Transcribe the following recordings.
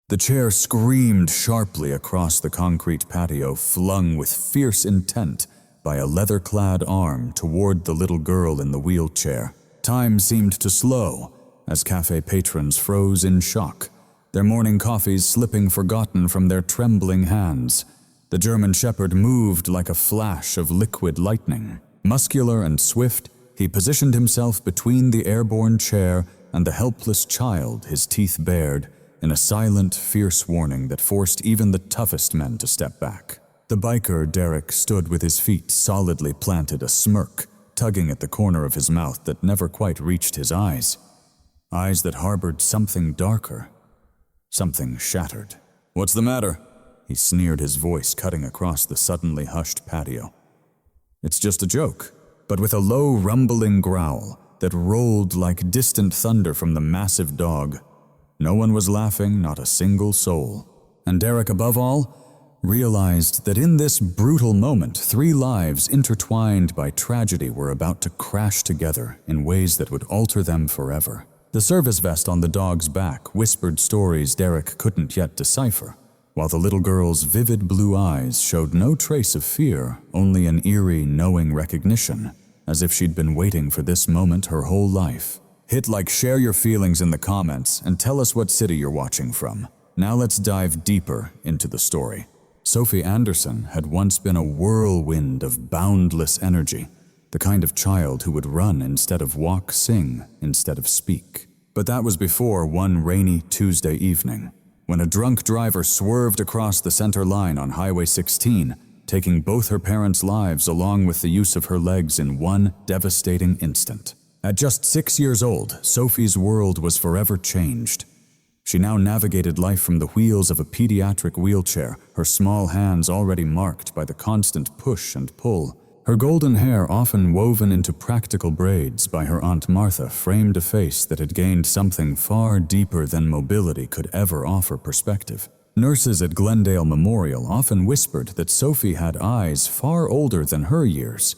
The chair screamed sharply across the concrete patio, flung with fierce intent by a leather-clad arm toward the little girl in the wheelchair. Time seemed to slow as cafe patrons froze in shock, their morning coffees slipping forgotten from their trembling hands. The German Shepherd moved like a flash of liquid lightning. Muscular and swift, he positioned himself between the airborne chair and the helpless child, his teeth bared, in a silent, fierce warning that forced even the toughest men to step back. The biker, Derek, stood with his feet solidly planted, a smirk tugging at the corner of his mouth that never quite reached his eyes. Eyes that harbored something darker, something shattered. "What's the matter?" he sneered, his voice cutting across the suddenly hushed patio. "It's just a joke," but with a low, rumbling growl that rolled like distant thunder from the massive dog. No one was laughing, not a single soul. And Derek, above all, realized that in this brutal moment, 3 lives intertwined by tragedy were about to crash together in ways that would alter them forever. The service vest on the dog's back whispered stories Derek couldn't yet decipher, while the little girl's vivid blue eyes showed no trace of fear, only an eerie, knowing recognition, as if she'd been waiting for this moment her whole life. Hit like, share your feelings in the comments, and tell us what city you're watching from. Now let's dive deeper into the story. Sophie Anderson had once been a whirlwind of boundless energy, the kind of child who would run instead of walk, sing instead of speak. But that was before one rainy Tuesday evening, when a drunk driver swerved across the center line on Highway 16, taking both her parents' lives along with the use of her legs in one devastating instant. At just 6 years old, Sophie's world was forever changed. She now navigated life from the wheels of a pediatric wheelchair, her small hands already marked by the constant push and pull. Her golden hair, often woven into practical braids by her Aunt Martha, framed a face that had gained something far deeper than mobility could ever offer perspective. Nurses at Glendale Memorial often whispered that Sophie had eyes far older than her years.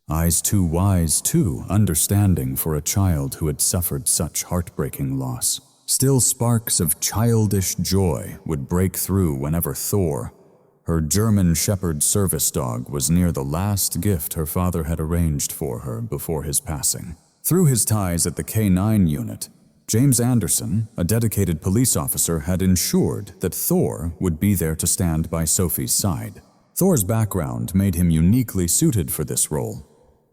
Eyes too wise, too understanding for a child who had suffered such heartbreaking loss. Still, sparks of childish joy would break through whenever Thor, her German Shepherd service dog, was near the last gift her father had arranged for her before his passing. Through his ties at the K9 unit, James Anderson, a dedicated police officer, had ensured that Thor would be there to stand by Sophie's side. Thor's background made him uniquely suited for this role.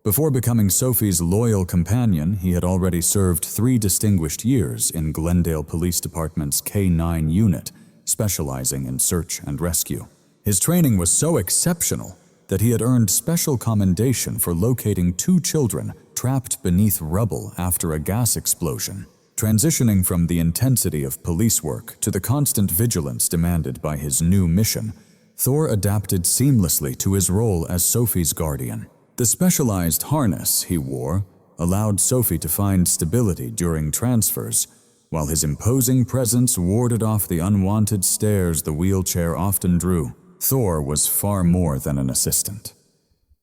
Before becoming Sophie's loyal companion, he had already served 3 distinguished years in Glendale Police Department's K9 unit, specializing in search and rescue. His training was so exceptional that he had earned special commendation for locating 2 children trapped beneath rubble after a gas explosion. Transitioning from the intensity of police work to the constant vigilance demanded by his new mission, Thor adapted seamlessly to his role as Sophie's guardian. The specialized harness he wore allowed Sophie to find stability during transfers, while his imposing presence warded off the unwanted stares the wheelchair often drew. Thor was far more than an assistant.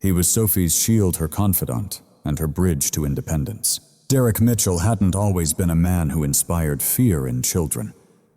He was Sophie's shield, her confidant, and her bridge to independence. Derek Mitchell hadn't always been a man who inspired fear in children.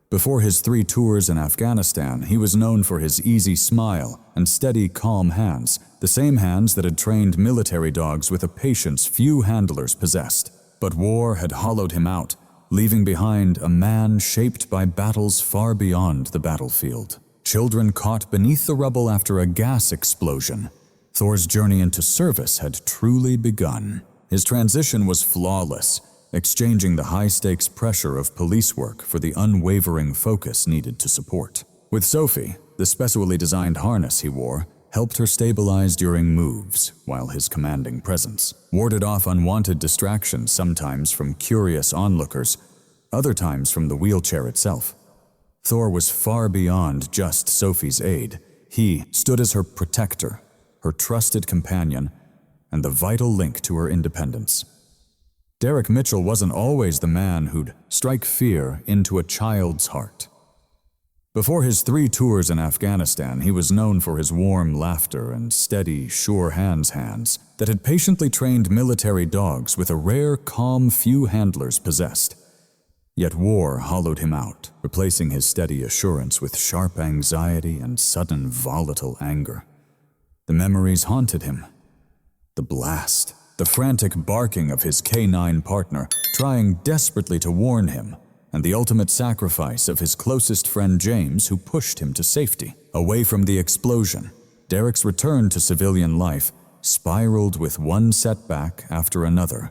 Before his 3 tours in Afghanistan, he was known for his easy smile and steady, calm hands, the same hands that had trained military dogs with a patience few handlers possessed. But war had hollowed him out, leaving behind a man shaped by battles far beyond the battlefield. Children caught beneath the rubble after a gas explosion. Thor's journey into service had truly begun. His transition was flawless, exchanging the high-stakes pressure of police work for the unwavering focus needed to support. With Sophie, the specially designed harness he wore helped her stabilize during moves, while his commanding presence warded off unwanted distractions, sometimes from curious onlookers, other times from the wheelchair itself. Thor was far beyond just Sophie's aid. He stood as her protector, her trusted companion, and the vital link to her independence. Derek Mitchell wasn't always the man who'd strike fear into a child's heart. Before his 3 tours in Afghanistan, he was known for his warm laughter and steady, sure hands that had patiently trained military dogs with a rare calm few handlers possessed. Yet war hollowed him out, replacing his steady assurance with sharp anxiety and sudden volatile anger. The memories haunted him. The blast, the frantic barking of his canine partner, trying desperately to warn him, and the ultimate sacrifice of his closest friend James, who pushed him to safety. Away from the explosion, Derek's return to civilian life spiraled with one setback after another.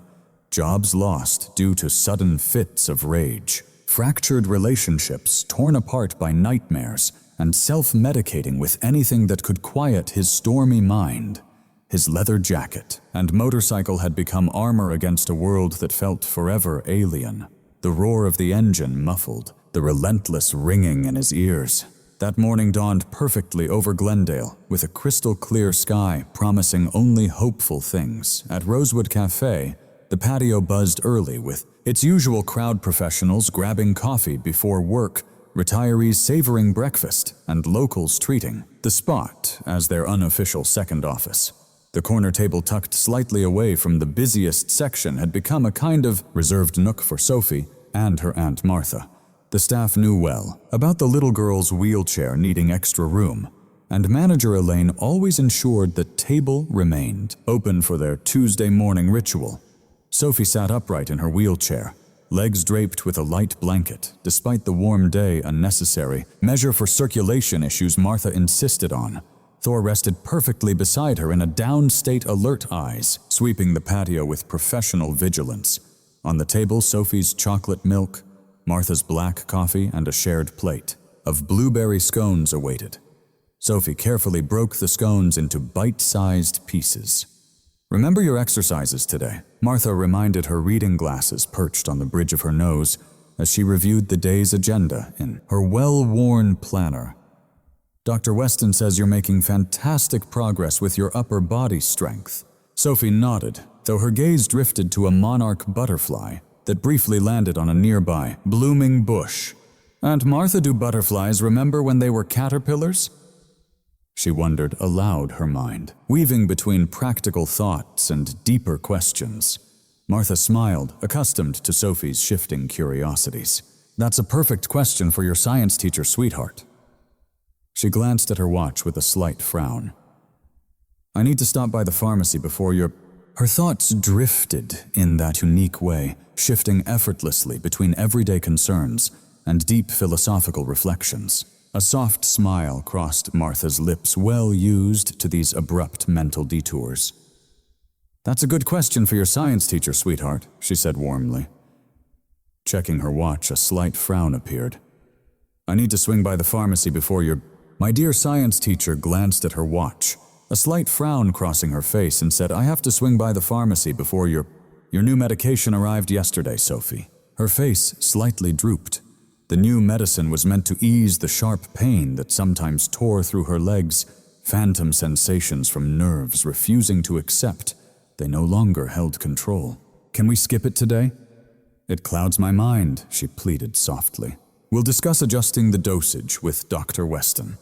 Jobs lost due to sudden fits of rage, fractured relationships torn apart by nightmares, and self-medicating with anything that could quiet his stormy mind. His leather jacket and motorcycle had become armor against a world that felt forever alien. The roar of the engine muffled, the relentless ringing in his ears. That morning dawned perfectly over Glendale, with a crystal-clear sky promising only hopeful things. At Rosewood Café, the patio buzzed early with its usual crowd professionals grabbing coffee before work, retirees savoring breakfast, and locals treating the spot as their unofficial second office. The corner table tucked slightly away from the busiest section had become a kind of reserved nook for Sophie and her Aunt Martha. The staff knew well about the little girl's wheelchair needing extra room, and manager Elaine always ensured the table remained open for their Tuesday morning ritual. Sophie sat upright in her wheelchair, legs draped with a light blanket, despite the warm day a necessary measure for circulation issues Martha insisted on. Thor rested perfectly beside her in a downstate alert eyes, sweeping the patio with professional vigilance. On the table, Sophie's chocolate milk, Martha's black coffee, and a shared plate of blueberry scones awaited. Sophie carefully broke the scones into bite-sized pieces. "Remember your exercises today," Martha reminded her, reading glasses perched on the bridge of her nose as she reviewed the day's agenda in her well-worn planner. "Dr. Weston says you're making fantastic progress with your upper body strength." Sophie nodded, though her gaze drifted to a monarch butterfly that briefly landed on a nearby, blooming bush. "And Martha, do butterflies remember when they were caterpillars?" She wondered aloud, her mind weaving between practical thoughts and deeper questions. Martha smiled, accustomed to Sophie's shifting curiosities. "That's a perfect question for your science teacher, sweetheart." She glanced at her watch with a slight frown. "I need to stop by the pharmacy before your—" Her thoughts drifted in that unique way, shifting effortlessly between everyday concerns and deep philosophical reflections. A soft smile crossed Martha's lips, well used to these abrupt mental detours. "That's a good question for your science teacher, sweetheart," she said warmly. Checking her watch, a slight frown appeared. "I need to swing by the pharmacy before your—" My dear science teacher glanced at her watch, a slight frown crossing her face, and said, "I have to swing by the pharmacy before your new medication arrived yesterday, Sophie." Her face slightly drooped. The new medicine was meant to ease the sharp pain that sometimes tore through her legs, phantom sensations from nerves refusing to accept they no longer held control. "Can we skip it today?" "It clouds my mind," she pleaded softly. "We'll discuss adjusting the dosage with Dr. Weston,"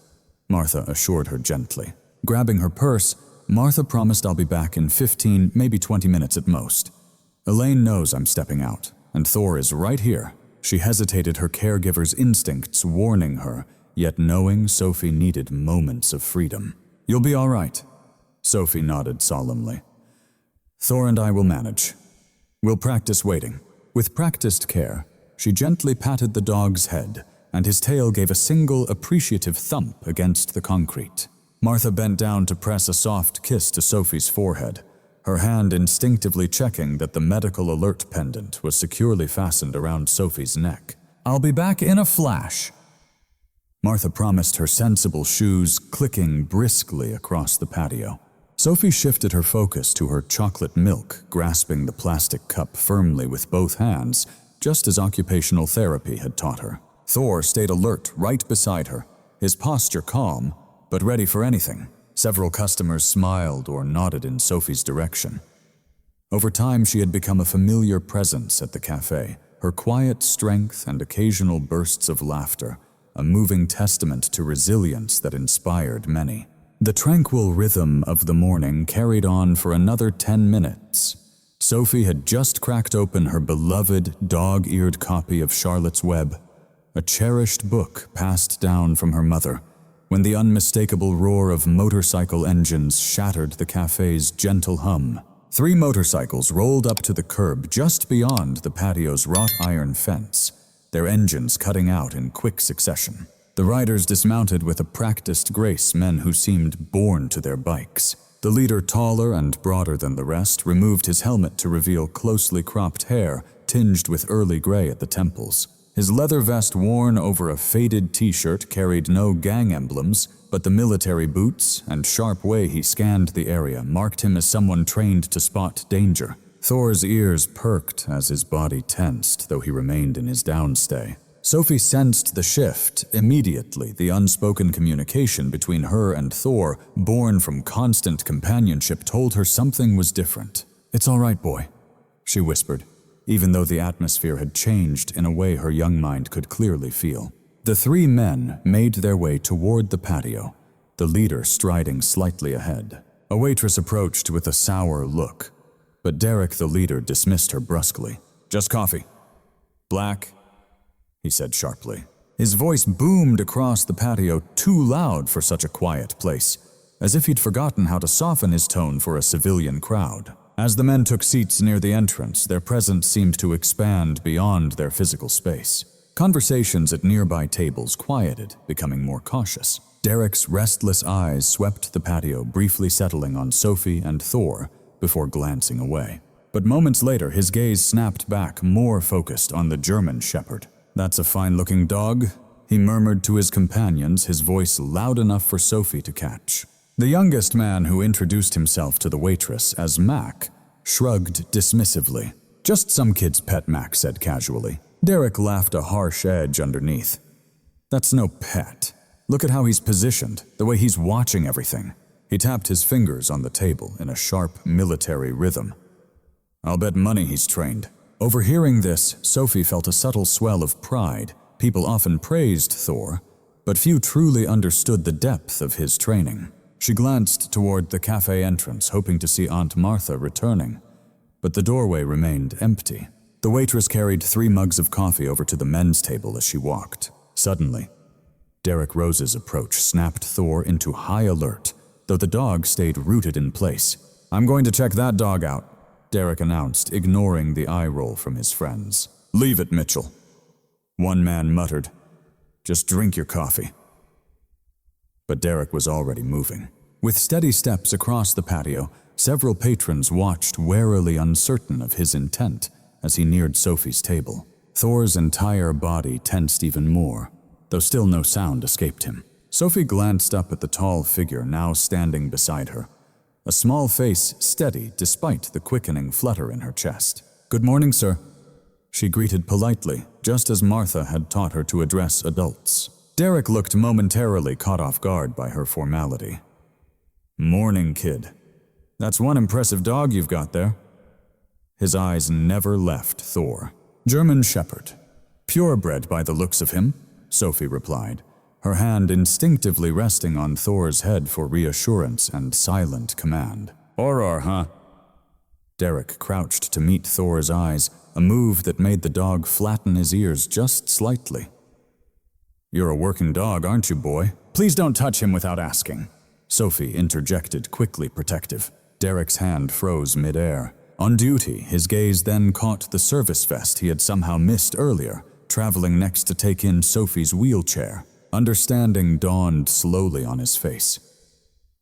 Martha assured her gently. Grabbing her purse, Martha promised, "I'll be back in 15, maybe 20 minutes at most. Elaine knows I'm stepping out, and Thor is right here." She hesitated, her caregiver's instincts warning her, yet knowing Sophie needed moments of freedom. "You'll be all right," Sophie nodded solemnly. "Thor and I will manage. We'll practice waiting." With practiced care, she gently patted the dog's head, and his tail gave a single appreciative thump against the concrete. Martha bent down to press a soft kiss to Sophie's forehead, her hand instinctively checking that the medical alert pendant was securely fastened around Sophie's neck. "I'll be back in a flash," Martha promised, her sensible shoes clicking briskly across the patio. Sophie shifted her focus to her chocolate milk, grasping the plastic cup firmly with both hands, just as occupational therapy had taught her. Thor stayed alert right beside her, his posture calm, but ready for anything. Several customers smiled or nodded in Sophie's direction. Over time, she had become a familiar presence at the cafe, her quiet strength and occasional bursts of laughter, a moving testament to resilience that inspired many. The tranquil rhythm of the morning carried on for another 10 minutes. Sophie had just cracked open her beloved dog-eared copy of Charlotte's Web, a cherished book passed down from her mother, when the unmistakable roar of motorcycle engines shattered the cafe's gentle hum. 3 motorcycles rolled up to the curb just beyond the patio's wrought iron fence, their engines cutting out in quick succession. The riders dismounted with a practiced grace, men who seemed born to their bikes. The leader, taller and broader than the rest, removed his helmet to reveal closely cropped hair tinged with early gray at the temples. His leather vest worn over a faded t-shirt carried no gang emblems, but the military boots and sharp way he scanned the area marked him as someone trained to spot danger. Thor's ears perked as his body tensed, though he remained in his downstay. Sophie sensed the shift immediately, the unspoken communication between her and Thor, born from constant companionship, told her something was different. "It's all right, boy," she whispered, even though the atmosphere had changed in a way her young mind could clearly feel. The 3 men made their way toward the patio, the leader striding slightly ahead. A waitress approached with a sour look, but Derek, the leader, dismissed her brusquely. "Just coffee." "Black," he said sharply. His voice boomed across the patio, too loud for such a quiet place, as if he'd forgotten how to soften his tone for a civilian crowd. As the men took seats near the entrance, their presence seemed to expand beyond their physical space. Conversations at nearby tables quieted, becoming more cautious. Derek's restless eyes swept the patio, briefly settling on Sophie and Thor before glancing away. But moments later, his gaze snapped back, more focused on the German shepherd. "That's a fine-looking dog," he murmured to his companions, his voice loud enough for Sophie to catch. The youngest man, who introduced himself to the waitress as Mac, shrugged dismissively. "Just some kid's pet," Mac said casually. Derek laughed, a harsh edge underneath. "That's no pet. Look at how he's positioned, the way he's watching everything." He tapped his fingers on the table in a sharp military rhythm. "I'll bet money he's trained." Overhearing this, Sophie felt a subtle swell of pride. People often praised Thor, but few truly understood the depth of his training. She glanced toward the cafe entrance, hoping to see Aunt Martha returning, but the doorway remained empty. The waitress carried 3 mugs of coffee over to the men's table as she walked. Suddenly, Derek Rose's approach snapped Thor into high alert, though the dog stayed rooted in place. "I'm going to check that dog out," Derek announced, ignoring the eye roll from his friends. "Leave it, Mitchell." One man muttered, "Just drink your coffee." But Derek was already moving. With steady steps across the patio, several patrons watched, warily uncertain of his intent, as he neared Sophie's table. Thor's entire body tensed even more, though still no sound escaped him. Sophie glanced up at the tall figure now standing beside her, a small face steady despite the quickening flutter in her chest. "Good morning, sir," she greeted politely, just as Martha had taught her to address adults. Derek looked momentarily caught off guard by her formality. "Morning, kid. That's one impressive dog you've got there." His eyes never left Thor. "German shepherd. Purebred by the looks of him," Sophie replied, her hand instinctively resting on Thor's head for reassurance and silent command. "Auror, huh?" Derek crouched to meet Thor's eyes, a move that made the dog flatten his ears just slightly. "You're a working dog, aren't you, boy?" "Please don't touch him without asking," Sophie interjected, quickly protective. Derek's hand froze midair. On duty, his gaze then caught the service vest he had somehow missed earlier, traveling next to take in Sophie's wheelchair. Understanding dawned slowly on his face.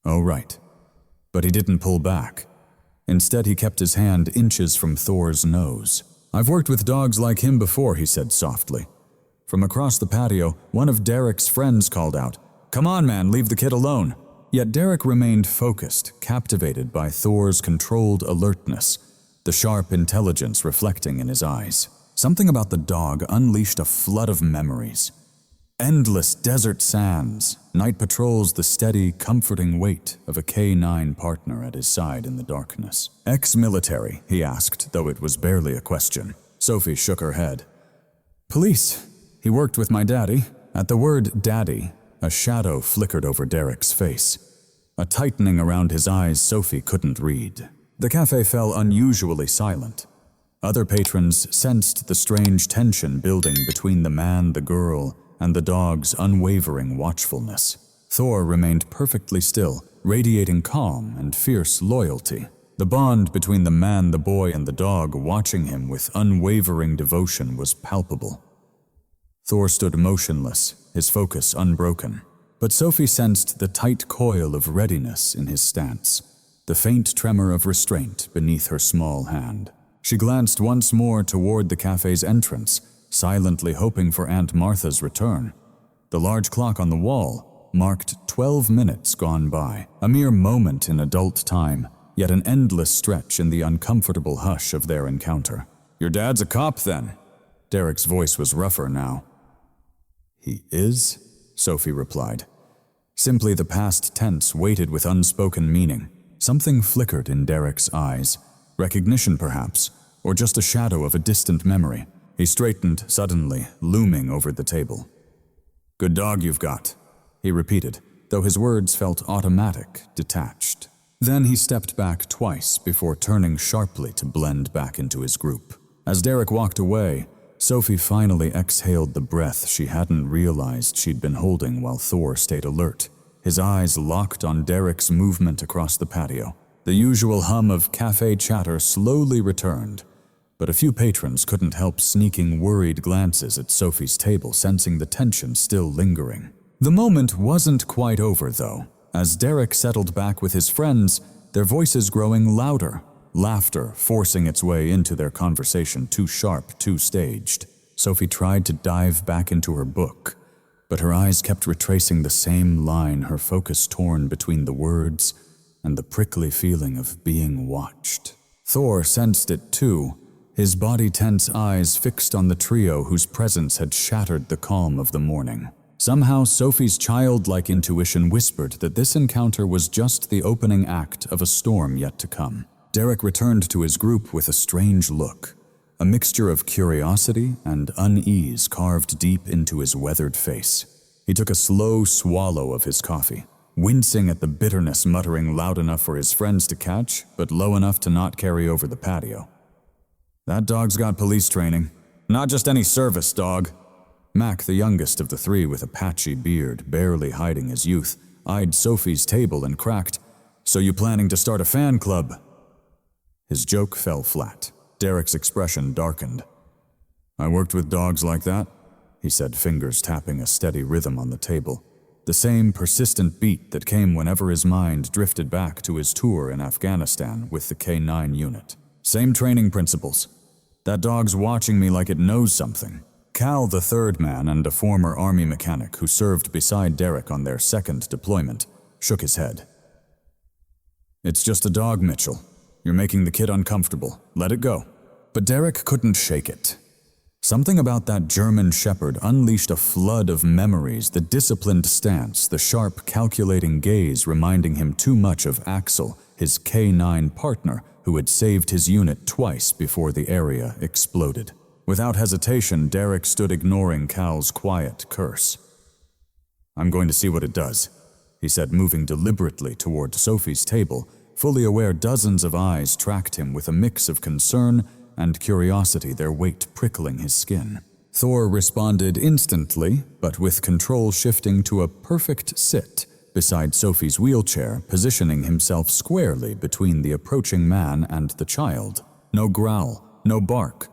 Oh, right. But he didn't pull back. Instead, he kept his hand inches from Thor's nose. "I've worked with dogs like him before," he said softly. From across the patio, one of Derek's friends called out, "Come on, man, leave the kid alone." Yet Derek remained focused, captivated by Thor's controlled alertness, the sharp intelligence reflecting in his eyes. Something about the dog unleashed a flood of memories. Endless desert sands, night patrols, the steady, comforting weight of a K9 partner at his side in the darkness. "Ex-military?" he asked, though it was barely a question. Sophie shook her head. "Police. He worked with my daddy." At the word daddy, a shadow flickered over Derek's face. A tightening around his eyes Sophie couldn't read. The cafe fell unusually silent. Other patrons sensed the strange tension building between the man, the girl, and the dog's unwavering watchfulness. Thor remained perfectly still, radiating calm and fierce loyalty. The bond between the man, the boy, and the dog watching him with unwavering devotion was palpable. Thor stood motionless, his focus unbroken. But Sophie sensed the tight coil of readiness in his stance, the faint tremor of restraint beneath her small hand. She glanced once more toward the cafe's entrance, silently hoping for Aunt Martha's return. The large clock on the wall marked 12 minutes gone by, a mere moment in adult time, yet an endless stretch in the uncomfortable hush of their encounter. "Your dad's a cop, then?" Derek's voice was rougher now. "He is?" Sophie replied. Simply the past tense weighted with unspoken meaning. Something flickered in Derek's eyes. Recognition, perhaps, or just a shadow of a distant memory. He straightened suddenly, looming over the table. "Good dog you've got," he repeated, though his words felt automatic, detached. Then he stepped back twice before turning sharply to blend back into his group. As Derek walked away, Sophie finally exhaled the breath she hadn't realized she'd been holding while Thor stayed alert. His eyes locked on Derek's movement across the patio. The usual hum of cafe chatter slowly returned, but a few patrons couldn't help sneaking worried glances at Sophie's table, sensing the tension still lingering. The moment wasn't quite over, though. As Derek settled back with his friends, their voices growing louder, laughter forcing its way into their conversation, too sharp, too staged. Sophie tried to dive back into her book, but her eyes kept retracing the same line, her focus torn between the words and the prickly feeling of being watched. Thor sensed it too, his body-tense eyes fixed on the trio whose presence had shattered the calm of the morning. Somehow, Sophie's childlike intuition whispered that this encounter was just the opening act of a storm yet to come. Derek returned to his group with a strange look, a mixture of curiosity and unease carved deep into his weathered face. He took a slow swallow of his coffee, wincing at the bitterness, muttering loud enough for his friends to catch, but low enough to not carry over the patio. "That dog's got police training. Not just any service dog." Mac, the youngest of the three with a patchy beard barely hiding his youth, eyed Sophie's table and cracked, "So you planning to start a fan club?" His joke fell flat. Derek's expression darkened. "I worked with dogs like that," he said, fingers tapping a steady rhythm on the table. The same persistent beat that came whenever his mind drifted back to his tour in Afghanistan with the K9 unit. "Same training principles. That dog's watching me like it knows something." Cal, the third man and a former army mechanic who served beside Derek on their second deployment, shook his head. "It's just a dog, Mitchell. You're making the kid uncomfortable. Let it go." But Derek couldn't shake it. Something about that German shepherd unleashed a flood of memories, the disciplined stance, the sharp, calculating gaze reminding him too much of Axel, his K9 partner, who had saved his unit twice before the area exploded. Without hesitation, Derek stood ignoring Cal's quiet curse. "I'm going to see what it does," he said, moving deliberately toward Sophie's table, fully aware dozens of eyes tracked him with a mix of concern and curiosity, their weight prickling his skin. Thor responded instantly, but with control shifting to a perfect sit beside Sophie's wheelchair, positioning himself squarely between the approaching man and the child. No growl, no bark,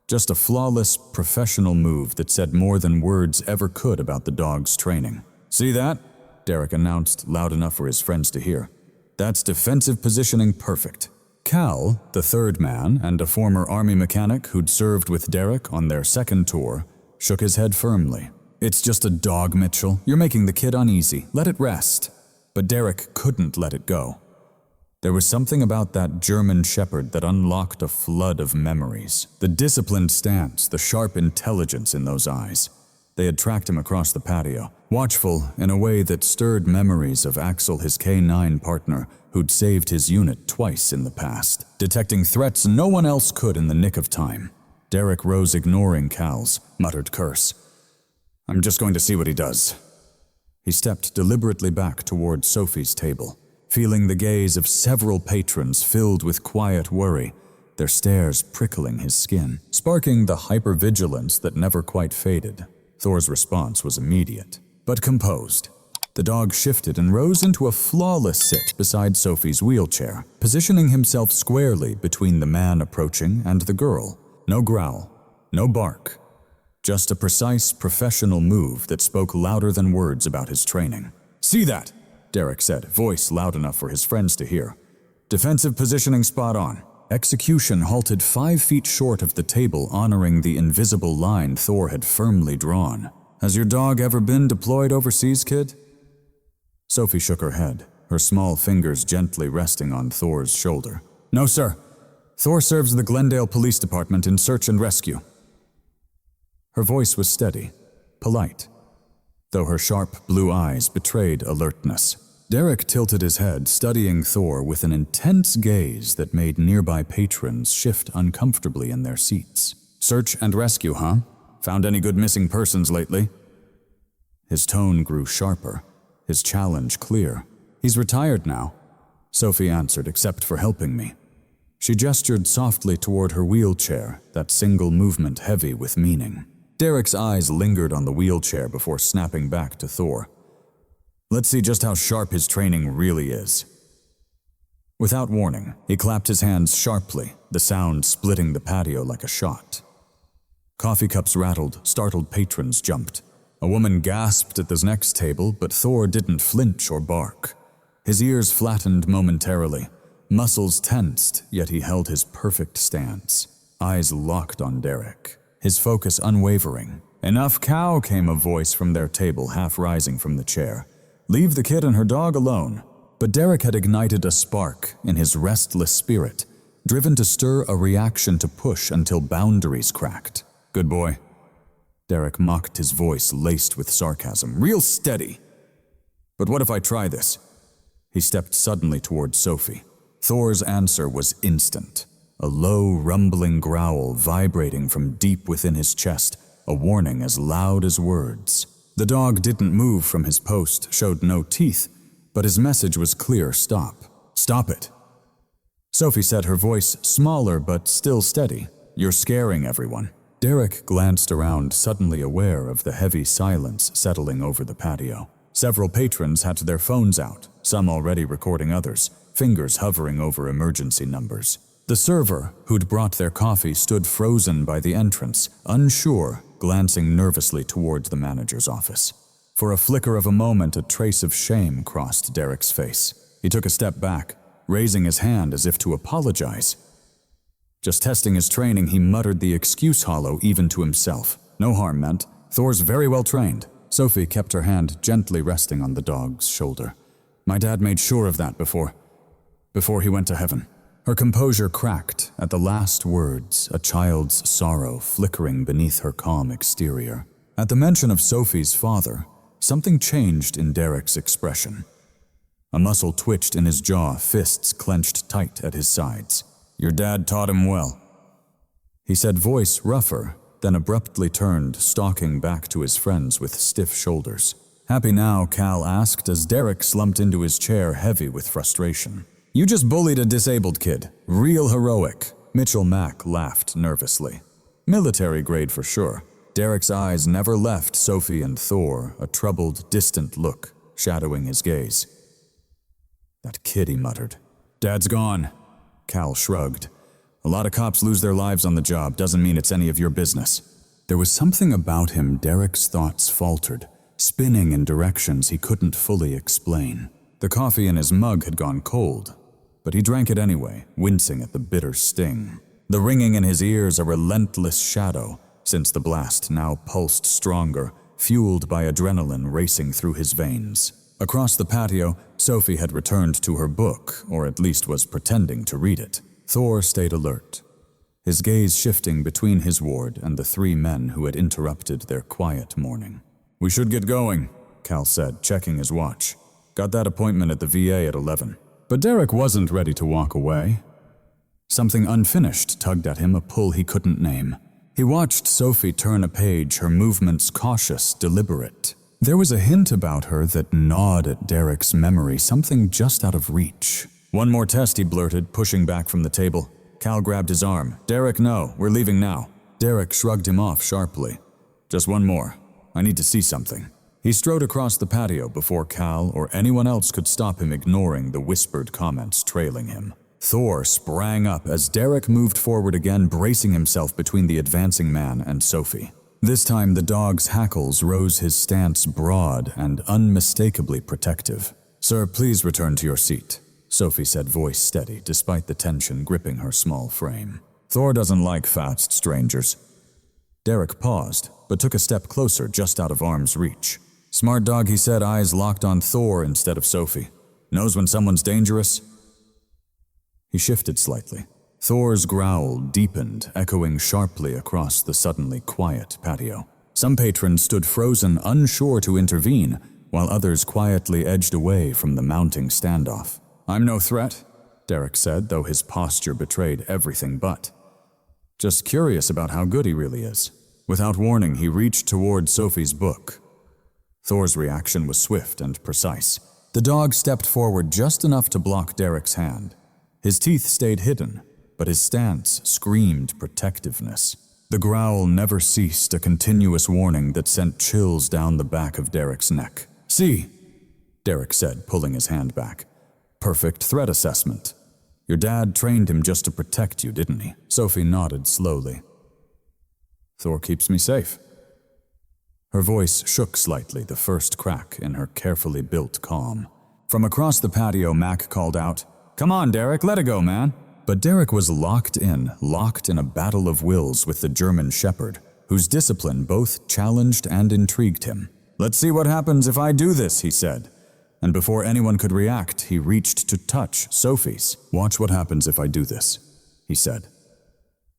just a flawless, professional move that said more than words ever could about the dog's training. "See that?" Derek announced loud enough for his friends to hear. "That's defensive positioning perfect." Cal, the third man and a former army mechanic who'd served with Derek on their second tour, shook his head firmly. "It's just a dog, Mitchell. You're making the kid uneasy. Let it rest." But Derek couldn't let it go. There was something about that German shepherd that unlocked a flood of memories. The disciplined stance, the sharp intelligence in those eyes. They had tracked him across the patio, watchful in a way that stirred memories of Axel, his K9 partner, who'd saved his unit twice in the past, detecting threats no one else could in the nick of time. Derek rose, ignoring Cal's muttered curse. "I'm just going to see what he does." He stepped deliberately back toward Sophie's table, feeling the gaze of several patrons filled with quiet worry, their stares prickling his skin, sparking the hypervigilance that never quite faded. Thor's response was immediate, but composed. The dog shifted and rose into a flawless sit beside Sophie's wheelchair, positioning himself squarely between the man approaching and the girl. No growl, no bark, just a precise professional move that spoke louder than words about his training. "See that?" Derek said, voice loud enough for his friends to hear. "Defensive positioning spot on." Execution halted 5 feet short of the table, honoring the invisible line Thor had firmly drawn. "Has your dog ever been deployed overseas, kid?" Sophie shook her head, her small fingers gently resting on Thor's shoulder. "No, sir. Thor serves the Glendale Police Department in search and rescue." Her voice was steady, polite, though her sharp blue eyes betrayed alertness. Derek tilted his head, studying Thor with an intense gaze that made nearby patrons shift uncomfortably in their seats. "Search and rescue, huh? Found any good missing persons lately?" His tone grew sharper, his challenge clear. "He's retired now," Sophie answered, "except for helping me." She gestured softly toward her wheelchair, that single movement heavy with meaning. Derek's eyes lingered on the wheelchair before snapping back to Thor. "Let's see just how sharp his training really is." Without warning, he clapped his hands sharply, the sound splitting the patio like a shot. Coffee cups rattled, startled patrons jumped. A woman gasped at the next table, but Thor didn't flinch or bark. His ears flattened momentarily, muscles tensed, yet he held his perfect stance, eyes locked on Derek, his focus unwavering. "Enough cow," came a voice from their table, half rising from the chair. "Leave the kid and her dog alone." But Derek had ignited a spark in his restless spirit, driven to stir a reaction to push until boundaries cracked. "Good boy." Derek mocked, his voice laced with sarcasm. "Real steady." "But what if I try this?" He stepped suddenly toward Sophie. Thor's answer was instant, a low, rumbling growl vibrating from deep within his chest, a warning as loud as words. The dog didn't move from his post, showed no teeth, but his message was clear: stop. "Stop it." Sophie said, her voice smaller but still steady. "You're scaring everyone." Derek glanced around, suddenly aware of the heavy silence settling over the patio. Several patrons had their phones out, some already recording others, fingers hovering over emergency numbers. The server, who'd brought their coffee, stood frozen by the entrance, unsure, glancing nervously toward the manager's office. For a flicker of a moment, a trace of shame crossed Derek's face. He took a step back, raising his hand as if to apologize. Just testing his training, he muttered the excuse hollow even to himself. No harm meant. Thor's very well trained. Sophie kept her hand gently resting on the dog's shoulder. "My dad made sure of that before he went to heaven." Her composure cracked at the last words, a child's sorrow flickering beneath her calm exterior. At the mention of Sophie's father, something changed in Derek's expression. A muscle twitched in his jaw, fists clenched tight at his sides. "Your dad taught him well," he said, voice rougher, then abruptly turned, stalking back to his friends with stiff shoulders. "Happy now?" Cal asked as Derek slumped into his chair, heavy with frustration. "You just bullied a disabled kid. Real heroic." Mitchell Mack laughed nervously. "Military grade for sure." Derek's eyes never left Sophie and Thor, a troubled, distant look shadowing his gaze. "That kid," he muttered. "Dad's gone." Cal shrugged. "A lot of cops lose their lives on the job. Doesn't mean it's any of your business." There was something about him Derek's thoughts faltered, spinning in directions he couldn't fully explain. The coffee in his mug had gone cold, but he drank it anyway, wincing at the bitter sting. The ringing in his ears a relentless shadow, since the blast now pulsed stronger, fueled by adrenaline racing through his veins. Across the patio, Sophie had returned to her book, or at least was pretending to read it. Thor stayed alert, his gaze shifting between his ward and the 3 men who had interrupted their quiet morning. "We should get going," Cal said, checking his watch. "Got that appointment at the VA at 11. But Derek wasn't ready to walk away. Something unfinished tugged at him, a pull he couldn't name. He watched Sophie turn a page, her movements cautious, deliberate. There was a hint about her that gnawed at Derek's memory, something just out of reach. "One more test," he blurted, pushing back from the table. Cal grabbed his arm. "Derek, no, we're leaving now." Derek shrugged him off sharply. "Just one more. I need to see something." He strode across the patio before Cal or anyone else could stop him, ignoring the whispered comments trailing him. Thor sprang up as Derek moved forward again, bracing himself between the advancing man and Sophie. This time the dog's hackles rose, his stance broad and unmistakably protective. "Sir, please return to your seat," Sophie said, voice steady, despite the tension gripping her small frame. "Thor doesn't like fast strangers." Derek paused, but took a step closer, just out of arm's reach. "Smart dog," he said, eyes locked on Thor instead of Sophie. "Knows when someone's dangerous." He shifted slightly. Thor's growl deepened, echoing sharply across the suddenly quiet patio. Some patrons stood frozen, unsure to intervene, while others quietly edged away from the mounting standoff. "I'm no threat," Derek said, though his posture betrayed everything but. "Just curious about how good he really is." Without warning, he reached toward Sophie's book. Thor's reaction was swift and precise. The dog stepped forward just enough to block Derek's hand. His teeth stayed hidden, but his stance screamed protectiveness. The growl never ceased, a continuous warning that sent chills down the back of Derek's neck. "See," Derek said, pulling his hand back. "Perfect threat assessment. Your dad trained him just to protect you, didn't he?" Sophie nodded slowly. "Thor keeps me safe." Her voice shook slightly, the first crack in her carefully built calm. From across the patio, Mac called out, "Come on, Derek, let it go, man." But Derek was locked in a battle of wills with the German shepherd, whose discipline both challenged and intrigued him. "Let's see what happens if I do this," he said. And before anyone could react, he reached to touch Sophie's. "Watch what happens if I do this," he said.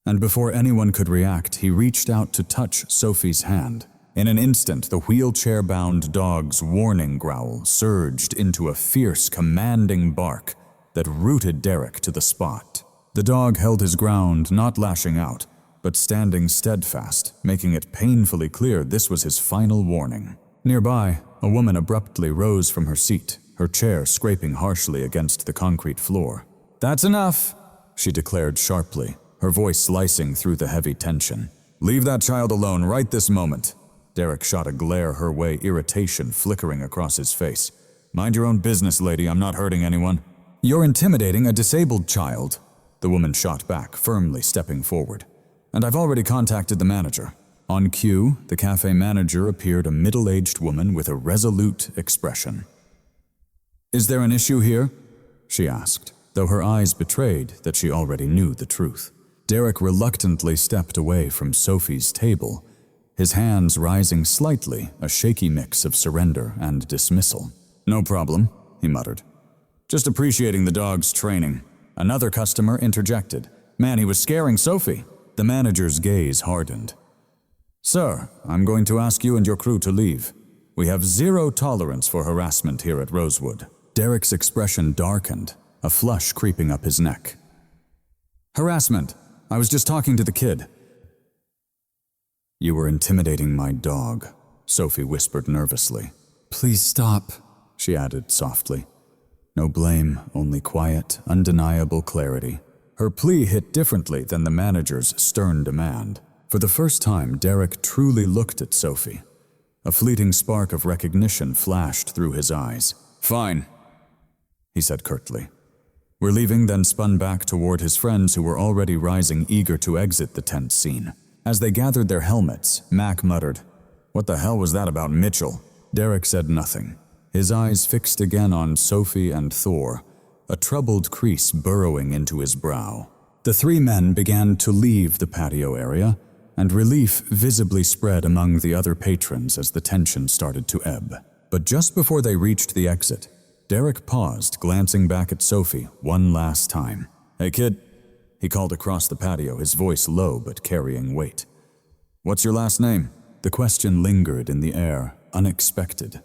And before anyone could react, he reached out to touch Sophie's hand. In an instant, the wheelchair-bound dog's warning growl surged into a fierce, commanding bark that rooted Derek to the spot. The dog held his ground, not lashing out, but standing steadfast, making it painfully clear this was his final warning. Nearby, a woman abruptly rose from her seat, her chair scraping harshly against the concrete floor. "That's enough," she declared sharply, her voice slicing through the heavy tension. "Leave that child alone right this moment." Derek shot a glare her way, irritation flickering across his face. "Mind your own business, lady, I'm not hurting anyone." "You're intimidating a disabled child," the woman shot back, firmly stepping forward. "And I've already contacted the manager." On cue, the cafe manager appeared, a middle-aged woman with a resolute expression. "Is there an issue here?" she asked, though her eyes betrayed that she already knew the truth. Derek reluctantly stepped away from Sophie's table, his hands rising slightly, a shaky mix of surrender and dismissal. "No problem," he muttered. "Just appreciating the dog's training." Another customer interjected. "Man, he was scaring Sophie." The manager's gaze hardened. "Sir, I'm going to ask you and your crew to leave. We have zero tolerance for harassment here at Rosewood." Derek's expression darkened, a flush creeping up his neck. "Harassment? I was just talking to the kid." "You were intimidating my dog," Sophie whispered nervously. "Please stop," she added softly. No blame, only quiet, undeniable clarity. Her plea hit differently than the manager's stern demand. For the first time, Derek truly looked at Sophie. A fleeting spark of recognition flashed through his eyes. "Fine," he said curtly. "We're leaving," then spun back toward his friends who were already rising, eager to exit the tense scene. As they gathered their helmets, Mac muttered, "What the hell was that about Mitchell?" Derek said nothing, his eyes fixed again on Sophie and Thor, a troubled crease burrowing into his brow. The three men began to leave the patio area, and relief visibly spread among the other patrons as the tension started to ebb. But just before they reached the exit, Derek paused, glancing back at Sophie one last time. "Hey kid," he called across the patio, his voice low but carrying weight. "What's your last name?" The question lingered in the air, unexpected,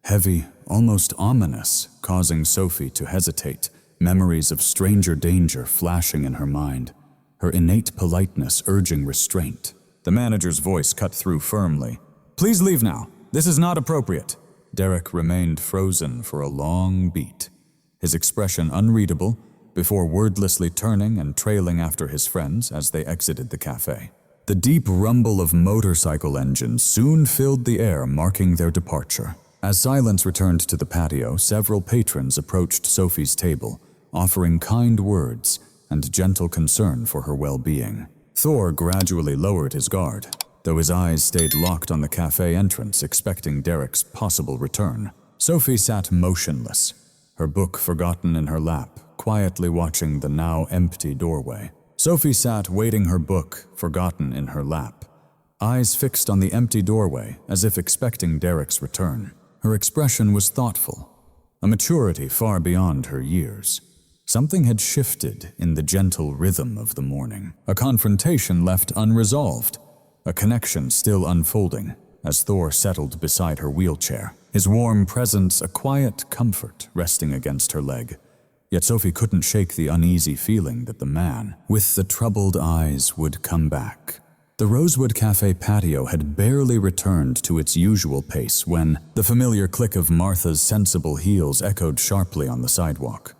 heavy, almost ominous, causing Sophie to hesitate, memories of stranger danger flashing in her mind, her innate politeness urging restraint. The manager's voice cut through firmly. "Please leave now. This is not appropriate." Derek remained frozen for a long beat, his expression unreadable, before wordlessly turning and trailing after his friends as they exited the cafe. The deep rumble of motorcycle engines soon filled the air, marking their departure. As silence returned to the patio, several patrons approached Sophie's table, offering kind words and gentle concern for her well-being. Thor gradually lowered his guard, though his eyes stayed locked on the cafe entrance, expecting Derek's possible return. Sophie sat motionless, her book forgotten in her lap, quietly watching the now empty doorway. Sophie sat waiting, her book forgotten in her lap, eyes fixed on the empty doorway as if expecting Derek's return. Her expression was thoughtful, a maturity far beyond her years. Something had shifted in the gentle rhythm of the morning. A confrontation left unresolved, a connection still unfolding as Thor settled beside her wheelchair, his warm presence a quiet comfort resting against her leg. Yet Sophie couldn't shake the uneasy feeling that the man with the troubled eyes would come back. The Rosewood Cafe patio had barely returned to its usual pace when the familiar click of Martha's sensible heels echoed sharply on the sidewalk.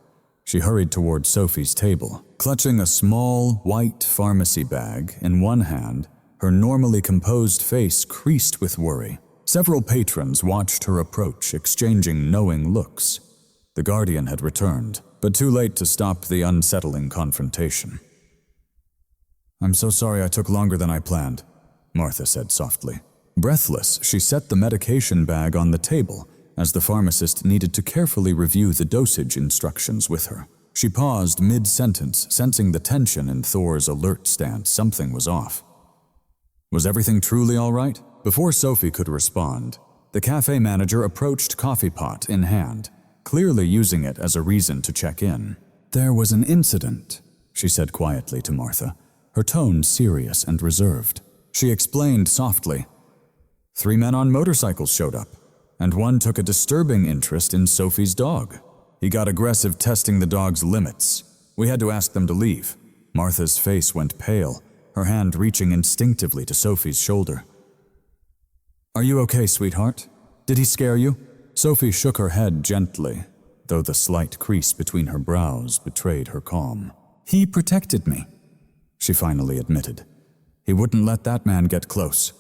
She hurried toward Sophie's table, clutching a small, white pharmacy bag in one hand, her normally composed face creased with worry. Several patrons watched her approach, exchanging knowing looks. The Guardian had returned, but too late to stop the unsettling confrontation. "I'm so sorry I took longer than I planned," Martha said softly. Breathless, she set the medication bag on the table as the pharmacist needed to carefully review the dosage instructions with her. She paused mid-sentence, sensing the tension in Thor's alert stance. Something was off. Was everything truly all right? Before Sophie could respond, the cafe manager approached, coffee pot in hand, clearly using it as a reason to check in. "There was an incident," she said quietly to Martha, her tone serious and reserved. She explained softly. "3 men on motorcycles showed up, and one took a disturbing interest in Sophie's dog. He got aggressive, testing the dog's limits. We had to ask them to leave." Martha's face went pale, her hand reaching instinctively to Sophie's shoulder. "Are you okay, sweetheart? Did he scare you?" Sophie shook her head gently, though the slight crease between her brows betrayed her calm. "He protected me," she finally admitted. "He wouldn't let that man get close."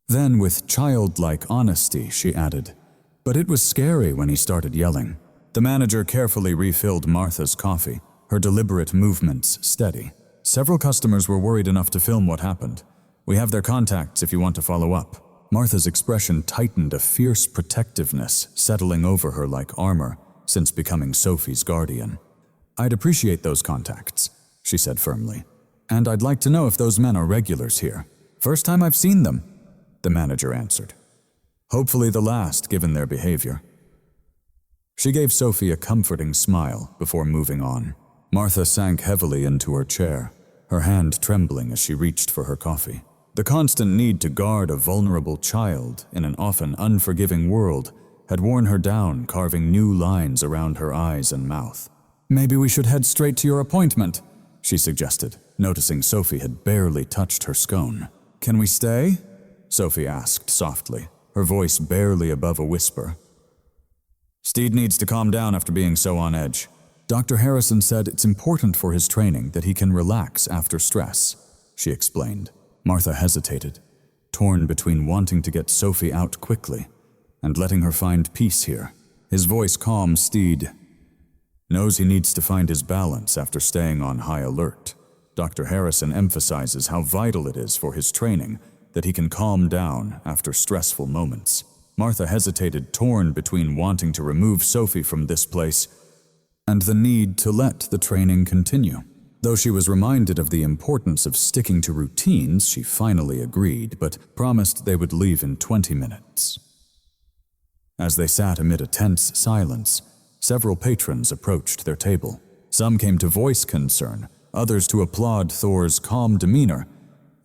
Then, with childlike honesty, she added, "But it was scary when he started yelling." The manager carefully refilled Martha's coffee, her deliberate movements steady. "Several customers were worried enough to film what happened. We have their contacts if you want to follow up." Martha's expression tightened, a fierce protectiveness settling over her like armor since becoming Sophie's guardian. "I'd appreciate those contacts," she said firmly. "And I'd like to know if those men are regulars here." "First time I've seen them," the manager answered. "Hopefully the last, given their behavior." She gave Sophie a comforting smile before moving on. Martha sank heavily into her chair, her hand trembling as she reached for her coffee. The constant need to guard a vulnerable child in an often unforgiving world had worn her down, carving new lines around her eyes and mouth. "Maybe we should head straight to your appointment," she suggested, noticing Sophie had barely touched her scone. "Can we stay?" Sophie asked softly, her voice barely above a whisper. "Steed needs to calm down after being so on edge. Dr. Harrison said it's important for his training that he can relax after stress," she explained. Martha hesitated, torn between wanting to get Sophie out quickly and letting her find peace here. His voice calmed. "Steed knows he needs to find his balance after staying on high alert. Dr. Harrison emphasizes how vital it is for his training that he can calm down after stressful moments." Martha hesitated, torn between wanting to remove Sophie from this place and the need to let the training continue. Though she was reminded of the importance of sticking to routines, she finally agreed, but promised they would leave in 20 minutes. As they sat amid a tense silence, several patrons approached their table. Some came to voice concern, others to applaud Thor's calm demeanor,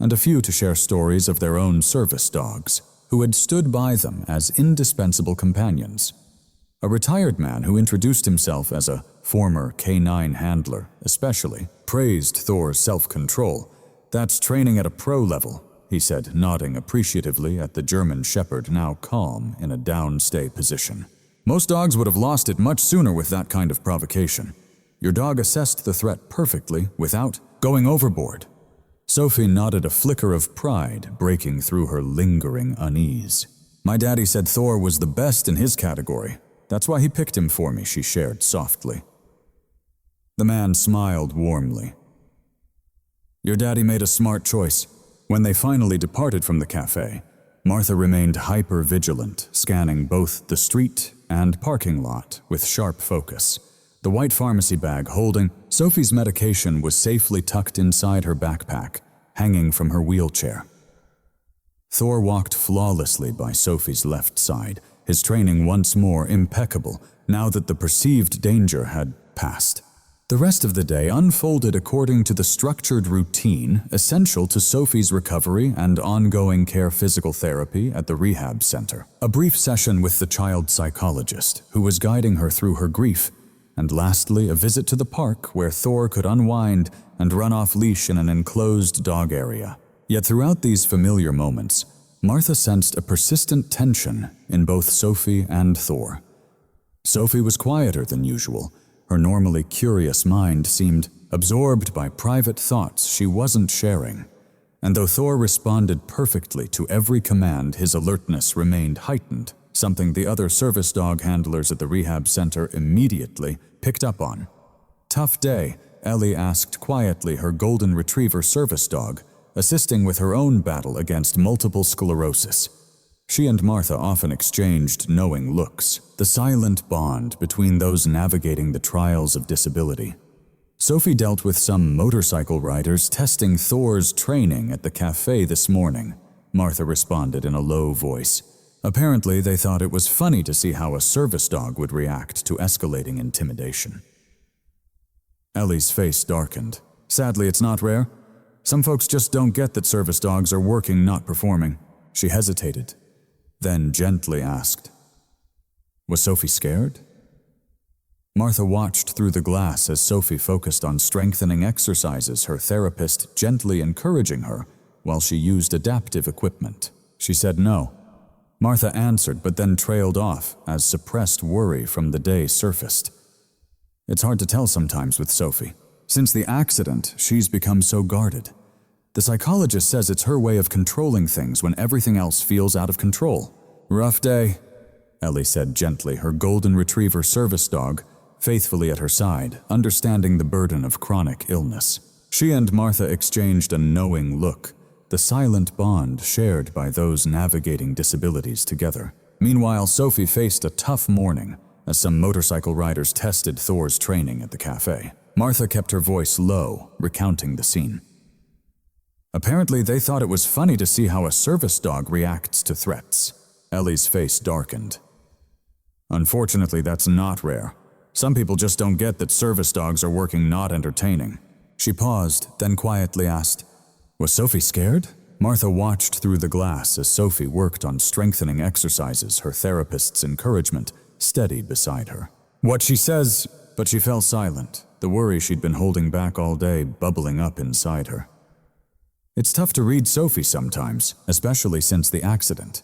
and a few to share stories of their own service dogs, who had stood by them as indispensable companions. A retired man who introduced himself as a former K9 handler especially praised Thor's self-control. "That's training at a pro level. he said, nodding appreciatively at the German shepherd now calm in a downstay position. Most dogs would have lost it much sooner with that kind of provocation. Your dog assessed the threat perfectly without going overboard. Sophie nodded, a flicker of pride breaking through her lingering unease. My daddy said Thor was the best in his category. That's why he picked him for me, she shared softly. The man smiled warmly. Your daddy made a smart choice. When they finally departed from the cafe, Martha remained hyper-vigilant, scanning both the street and parking lot with sharp focus. The white pharmacy bag holding Sophie's medication was safely tucked inside her backpack, hanging from her wheelchair. Thor walked flawlessly by Sophie's left side, his training once more impeccable now that the perceived danger had passed. The rest of the day unfolded according to the structured routine essential to Sophie's recovery and ongoing care physical therapy at the rehab center. A brief session with the child psychologist, who was guiding her through her grief, and lastly a visit to the park where Thor could unwind and run off leash in an enclosed dog area. Yet throughout these familiar moments, Martha sensed a persistent tension in both Sophie and Thor. Sophie was quieter than usual. Her normally curious mind seemed absorbed by private thoughts she wasn't sharing. And though Thor responded perfectly to every command, his alertness remained heightened, something the other service dog handlers at the rehab center immediately picked up on. Tough day, Ellie asked quietly her golden retriever service dog, assisting with her own battle against multiple sclerosis. She and Martha often exchanged knowing looks, the silent bond between those navigating the trials of disability. Sophie dealt with some motorcycle riders testing Thor's training at the cafe this morning, Martha responded in a low voice. Apparently, they thought it was funny to see how a service dog would react to escalating intimidation. Ellie's face darkened. Sadly, it's not rare. Some folks just don't get that service dogs are working, not performing. She hesitated, then gently asked, "Was Sophie scared?" Martha watched through the glass as Sophie focused on strengthening exercises, her therapist gently encouraging her while she used adaptive equipment. She said no. Martha answered, but then trailed off as suppressed worry from the day surfaced. It's hard to tell sometimes with Sophie. Since the accident, she's become so guarded. The psychologist says it's her way of controlling things when everything else feels out of control. Rough day, Ellie said gently, her golden retriever service dog faithfully at her side, understanding the burden of chronic illness. She and Martha exchanged a knowing look, the silent bond shared by those navigating disabilities together. Meanwhile, Sophie faced a tough morning as some motorcycle riders tested Thor's training at the cafe. Martha kept her voice low, recounting the scene. Apparently, they thought it was funny to see how a service dog reacts to threats. Ellie's face darkened. Unfortunately, that's not rare. Some people just don't get that service dogs are working, not entertaining. She paused, then quietly asked, "Was Sophie scared?" Martha watched through the glass as Sophie worked on strengthening exercises, her therapist's encouragement steady beside her. What she says, but she fell silent, the worry she'd been holding back all day bubbling up inside her. It's tough to read Sophie sometimes, especially since the accident.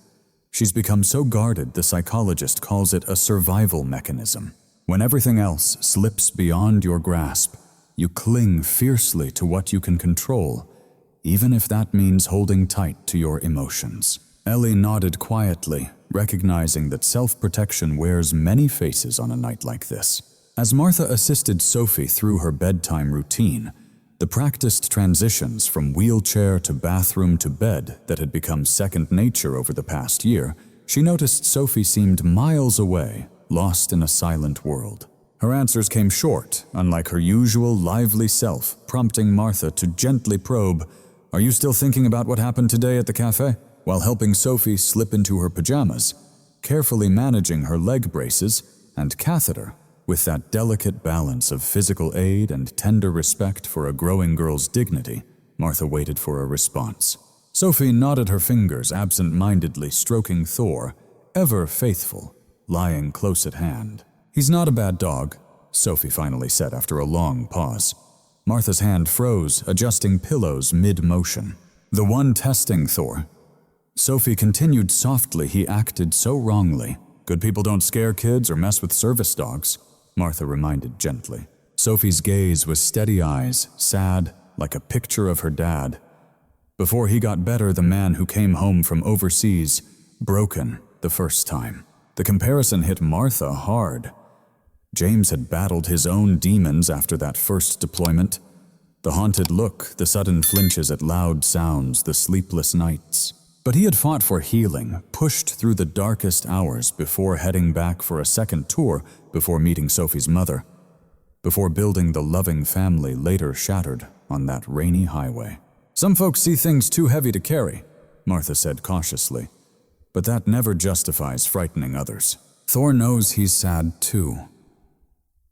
She's become so guarded, the psychologist calls it a survival mechanism. When everything else slips beyond your grasp, you cling fiercely to what you can control, even if that means holding tight to your emotions. Ellie nodded quietly, recognizing that self-protection wears many faces on a night like this. As Martha assisted Sophie through her bedtime routine, the practiced transitions from wheelchair to bathroom to bed that had become second nature over the past year, she noticed Sophie seemed miles away, lost in a silent world. Her answers came short, unlike her usual lively self, prompting Martha to gently probe, "Are you still thinking about what happened today at the cafe?" while helping Sophie slip into her pajamas, carefully managing her leg braces and catheter with that delicate balance of physical aid and tender respect for a growing girl's dignity. Martha waited for a response. Sophie nodded her fingers, absent-mindedly stroking Thor, ever faithful, lying close at hand. "He's not a bad dog," Sophie finally said after a long pause. Martha's hand froze, adjusting pillows mid-motion. The one testing Thor. Sophie continued softly. He acted so wrongly. Good people don't scare kids or mess with service dogs, Martha reminded gently. Sophie's gaze was steady eyes, sad, like a picture of her dad. Before he got better, the man who came home from overseas, broken the first time. The comparison hit Martha hard. James had battled his own demons after that first deployment. The haunted look, the sudden flinches at loud sounds, the sleepless nights. But he had fought for healing, pushed through the darkest hours before heading back for a second tour, before meeting Sophie's mother, before building the loving family later shattered on that rainy highway. Some folks see things too heavy to carry, Martha said cautiously, but that never justifies frightening others. Thor knows he's sad too,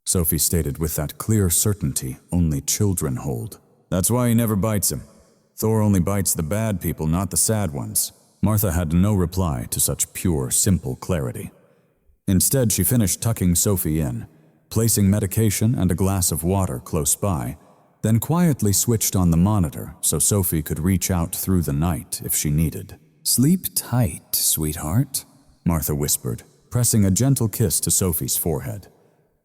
Sophie stated with that clear certainty only children hold. That's why he never bites him. Thor only bites the bad people, not the sad ones. Martha had no reply to such pure, simple clarity. Instead, she finished tucking Sophie in, placing medication and a glass of water close by, then quietly switched on the monitor so Sophie could reach out through the night if she needed. "Sleep tight, sweetheart," Martha whispered, pressing a gentle kiss to Sophie's forehead.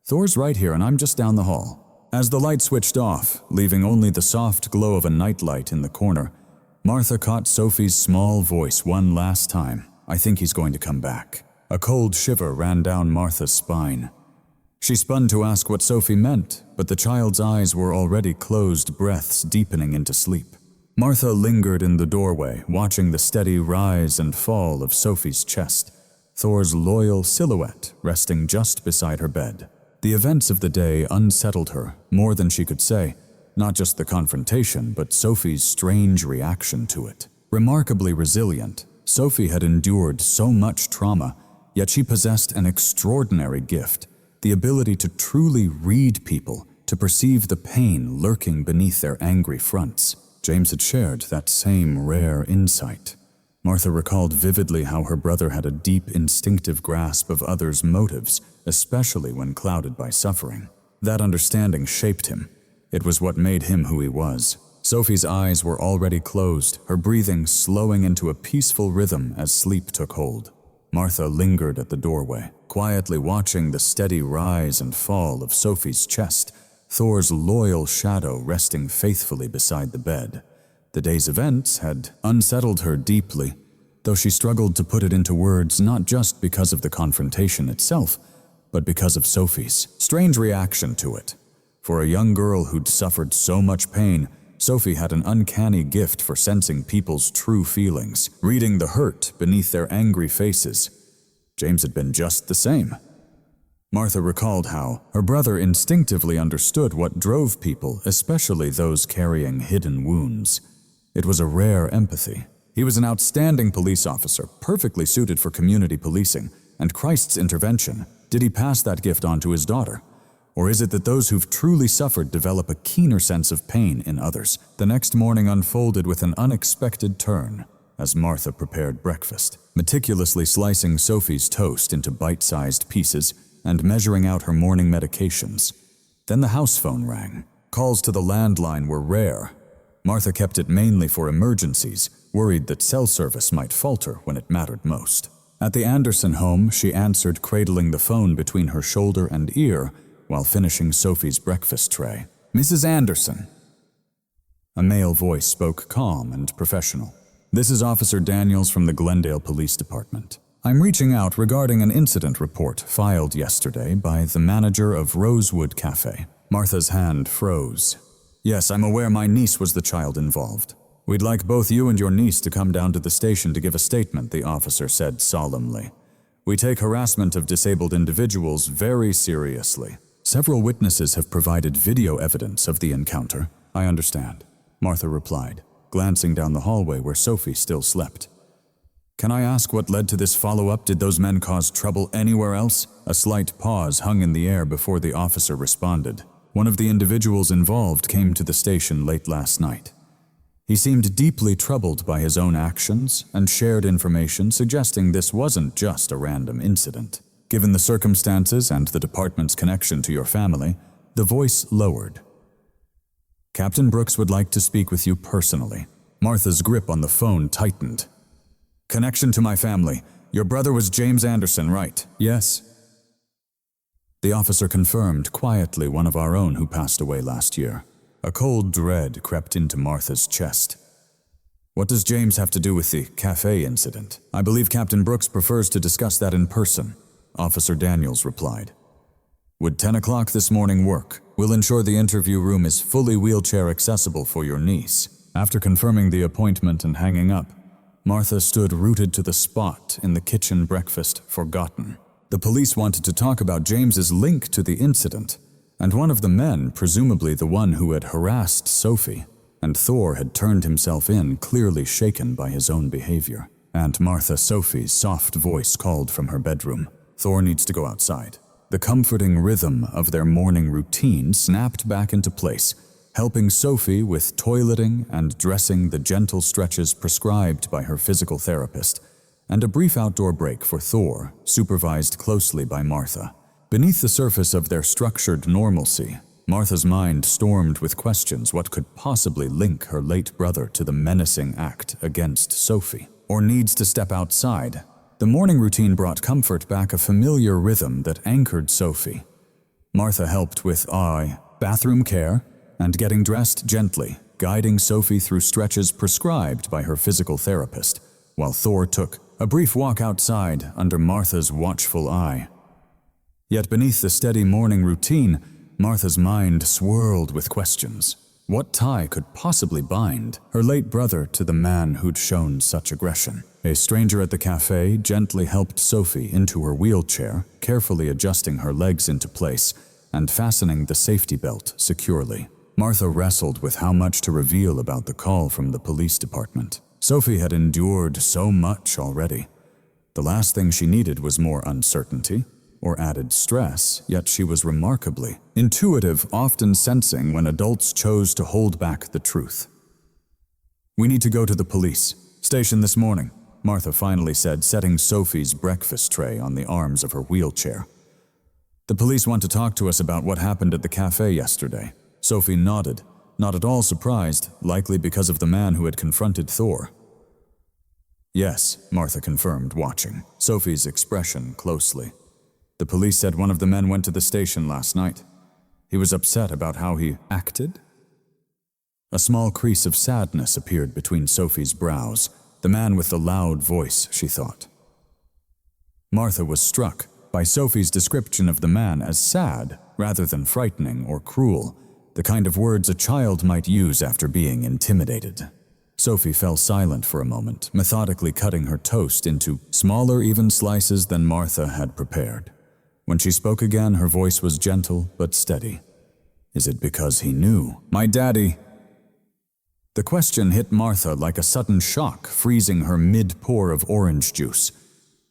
"Thor's right here and I'm just down the hall." As the light switched off, leaving only the soft glow of a nightlight in the corner, Martha caught Sophie's small voice one last time. "I think he's going to come back." A cold shiver ran down Martha's spine. She spun to ask what Sophie meant, but the child's eyes were already closed, breaths deepening into sleep. Martha lingered in the doorway, watching the steady rise and fall of Sophie's chest, Thor's loyal silhouette resting just beside her bed. The events of the day unsettled her more than she could say, not just the confrontation, but Sophie's strange reaction to it. Remarkably resilient, Sophie had endured so much trauma, yet she possessed an extraordinary gift, the ability to truly read people, to perceive the pain lurking beneath their angry fronts. James had shared that same rare insight. Martha recalled vividly how her brother had a deep, instinctive grasp of others' motives, especially when clouded by suffering. That understanding shaped him. It was what made him who he was. Sophie's eyes were already closed, her breathing slowing into a peaceful rhythm as sleep took hold. Martha lingered at the doorway, quietly watching the steady rise and fall of Sophie's chest, Thor's loyal shadow resting faithfully beside the bed. The day's events had unsettled her deeply, though she struggled to put it into words not just because of the confrontation itself, but because of Sophie's strange reaction to it. For a young girl who'd suffered so much pain, Sophie had an uncanny gift for sensing people's true feelings, reading the hurt beneath their angry faces. James had been just the same. Martha recalled how her brother instinctively understood what drove people, especially those carrying hidden wounds. It was a rare empathy. He was an outstanding police officer, perfectly suited for community policing, and Christ's intervention. Did he pass that gift on to his daughter? Or is it that those who've truly suffered develop a keener sense of pain in others? The next morning unfolded with an unexpected turn as Martha prepared breakfast, meticulously slicing Sophie's toast into bite-sized pieces and measuring out her morning medications. Then the house phone rang. Calls to the landline were rare. Martha kept it mainly for emergencies, worried that cell service might falter when it mattered most. At the Anderson home, she answered, cradling the phone between her shoulder and ear while finishing Sophie's breakfast tray. "Mrs. Anderson." A male voice spoke calm and professional. "This is Officer Daniels from the Glendale Police Department. I'm reaching out regarding an incident report filed yesterday by the manager of Rosewood Café." Martha's hand froze. "Yes, I'm aware my niece was the child involved. We'd like both you and your niece to come down to the station to give a statement," the officer said solemnly. "We take harassment of disabled individuals very seriously. Several witnesses have provided video evidence of the encounter." "I understand," Martha replied, glancing down the hallway where Sophie still slept. "Can I ask what led to this follow-up? Did those men cause trouble anywhere else?" A slight pause hung in the air before the officer responded. "One of the individuals involved came to the station late last night. He seemed deeply troubled by his own actions and shared information suggesting this wasn't just a random incident. Given the circumstances and the department's connection to your family," the voice lowered. "Captain Brooks would like to speak with you personally." Martha's grip on the phone tightened. "Connection to my family. Your brother was James Anderson, right?" "Yes." The officer confirmed, quietly, one of our own who passed away last year. A cold dread crept into Martha's chest. "What does James have to do with the café incident?" "I believe Captain Brooks prefers to discuss that in person," Officer Daniels replied. "Would 10 o'clock this morning work? We'll ensure the interview room is fully wheelchair accessible for your niece." After confirming the appointment and hanging up, Martha stood rooted to the spot in the kitchen breakfast, forgotten. The police wanted to talk about James's link to the incident, and one of the men, presumably the one who had harassed Sophie, and Thor had turned himself in, clearly shaken by his own behavior. Aunt Martha Sophie's soft voice called from her bedroom. "Thor needs to go outside." The comforting rhythm of their morning routine snapped back into place, helping Sophie with toileting and dressing the gentle stretches prescribed by her physical therapist, and a brief outdoor break for Thor, supervised closely by Martha. Beneath the surface of their structured normalcy, Martha's mind stormed with questions. What could possibly link her late brother to the menacing act against Sophie? Or needs to step outside? The morning routine brought comfort back, a familiar rhythm that anchored Sophie. Martha helped with bathroom care and getting dressed gently, guiding Sophie through stretches prescribed by her physical therapist, while Thor took a brief walk outside under Martha's watchful eye. Yet beneath the steady morning routine, Martha's mind swirled with questions. What tie could possibly bind her late brother to the man who'd shown such aggression? A stranger at the café gently helped Sophie into her wheelchair, carefully adjusting her legs into place and fastening the safety belt securely. Martha wrestled with how much to reveal about the call from the police department. Sophie had endured so much already. The last thing she needed was more uncertainty or added stress, yet she was remarkably intuitive, often sensing when adults chose to hold back the truth. "We need to go to the police station this morning," Martha finally said, setting Sophie's breakfast tray on the arms of her wheelchair. "The police want to talk to us about what happened at the café yesterday." Sophie nodded, not at all surprised, likely because of the man who had confronted Thor. "Yes," Martha confirmed, watching Sophie's expression closely. "The police said one of the men went to the station last night. He was upset about how he acted." A small crease of sadness appeared between Sophie's brows. The man with the loud voice, she thought. Martha was struck by Sophie's description of the man as sad rather than frightening or cruel, the kind of words a child might use after being intimidated. Sophie fell silent for a moment, methodically cutting her toast into smaller, even slices than Martha had prepared. When she spoke again, her voice was gentle but steady. "Is it because he knew? My daddy..." The question hit Martha like a sudden shock, freezing her mid-pour of orange juice.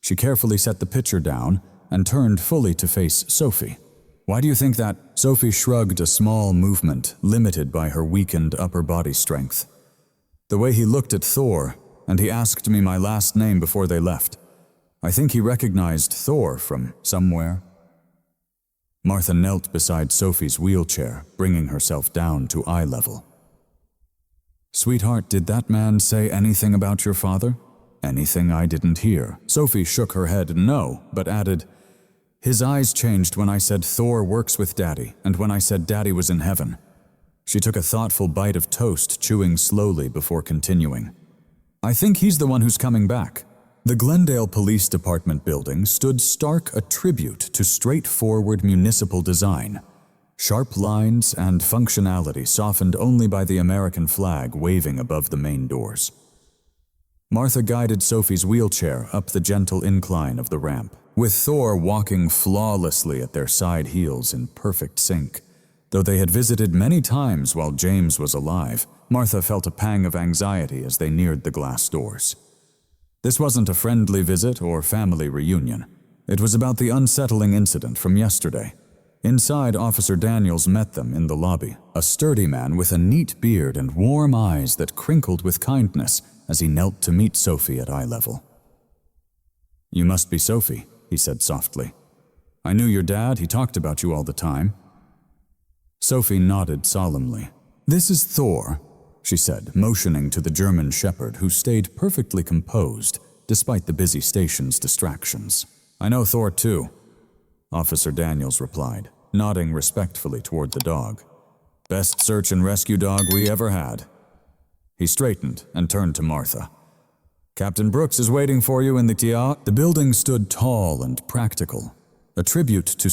She carefully set the pitcher down and turned fully to face Sophie. "Why do you think that?" Sophie shrugged, a small movement, limited by her weakened upper body strength. "The way he looked at Thor, and he asked me my last name before they left. I think he recognized Thor from somewhere." Martha knelt beside Sophie's wheelchair, bringing herself down to eye level. "Sweetheart, did that man say anything about your father?" "Anything I didn't hear." Sophie shook her head no, but added, "His eyes changed when I said Thor works with Daddy, and when I said Daddy was in heaven." She took a thoughtful bite of toast, chewing slowly before continuing. "I think he's the one who's coming back." The Glendale Police Department building stood stark, a tribute to straightforward municipal design. Sharp lines and functionality softened only by the American flag waving above the main doors. Martha guided Sophie's wheelchair up the gentle incline of the ramp, with Thor walking flawlessly at their side heels in perfect sync. Though they had visited many times while James was alive, Martha felt a pang of anxiety as they neared the glass doors. This wasn't a friendly visit or family reunion. It was about the unsettling incident from yesterday. Inside, Officer Daniels met them in the lobby, a sturdy man with a neat beard and warm eyes that crinkled with kindness as he knelt to meet Sophie at eye level. "You must be Sophie," he said softly. "I knew your dad, he talked about you all the time." Sophie nodded solemnly. "This is Thor. she said, motioning to the German shepherd who stayed perfectly composed despite the busy station's distractions. I know Thor too, Officer Daniels replied, nodding respectfully toward the dog. Best search and rescue dog we ever had. He straightened and turned to Martha. Captain Brooks is waiting for you in the tia. The building stood tall and practical, a tribute to